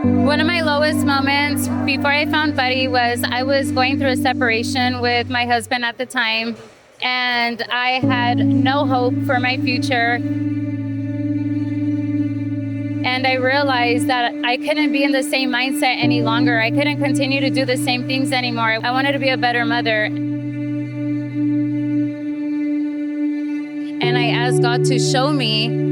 One of my lowest moments before I found Buddy was I was going through a separation with my husband at the time, and I had no hope for my future. And I realized that I couldn't be in the same mindset any longer. I couldn't continue to do the same things anymore. I wanted to be a better mother. And I asked God to show me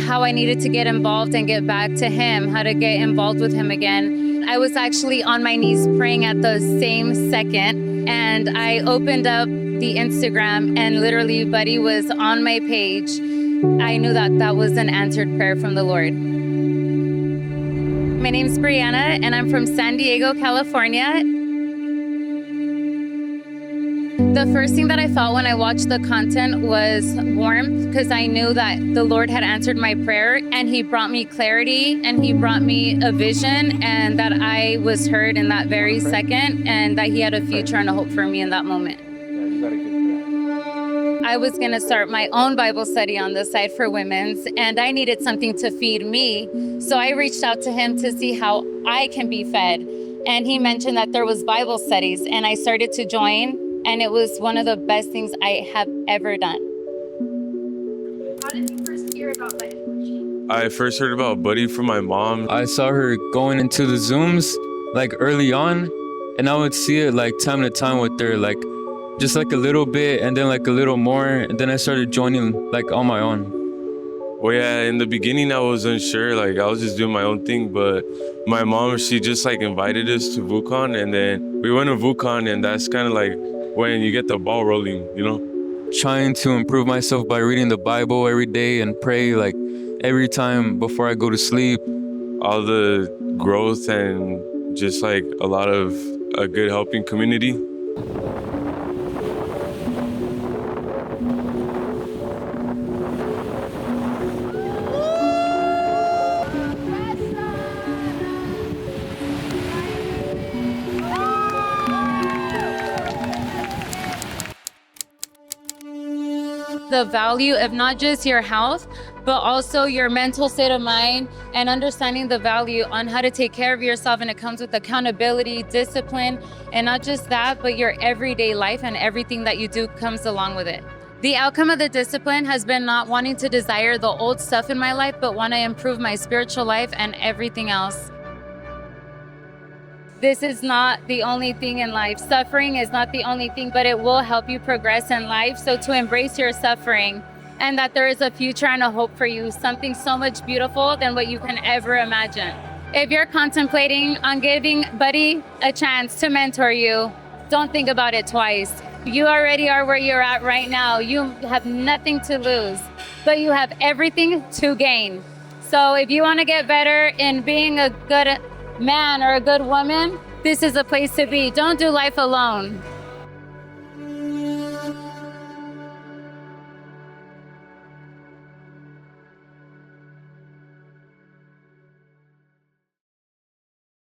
how I needed to get involved and get back to Him, how to get involved with Him again. I was actually on my knees praying at the same second, and I opened up the Instagram, and literally Buddy was on my page. I knew that that was an answered prayer from the Lord. My name's Briana, and I'm from San Diego, California. The first thing that I felt when I watched the content was warmth, because I knew that the Lord had answered my prayer, and He brought me clarity, and He brought me a vision, and that I was heard in that very second, and that He had a future and a hope for me in that moment. I was going to start my own Bible study on the side for women's, and I needed something to feed me. So I reached out to Him to see how I can be fed. And He mentioned that there was Bible studies, and I started to join, and it was one of the best things I have ever done. How did you first hear about Buddy? I first heard about Buddy from my mom. I saw her going into the Zooms like early on, and I would see it like time to time with her, like just like a little bit and then like a little more, and then I started joining like on my own. Well, yeah, in the beginning I was unsure, like I was just doing my own thing, but my mom, she just like invited us to VuCon, and then we went to VuCon, and that's kind of like when you get the ball rolling, you know? Trying to improve myself by reading the Bible every day and pray like every time before I go to sleep. All the growth and just like a lot of a good helping community. The value of not just your health, but also your mental state of mind, and understanding the value on how to take care of yourself. And it comes with accountability, discipline, and not just that, but your everyday life, and everything that you do comes along with it. The outcome of the discipline has been not wanting to desire the old stuff in my life, but want to improve my spiritual life and everything else. This is not the only thing in life. Suffering is not the only thing, but it will help you progress in life. So to embrace your suffering, and that there is a future and a hope for you, something so much beautiful than what you can ever imagine. If you're contemplating on giving Buddy a chance to mentor you, don't think about it twice. You already are where you're at right now. You have nothing to lose, but you have everything to gain. So if you want to get better in being a good man or a good woman, this is a place to be. Don't do life alone.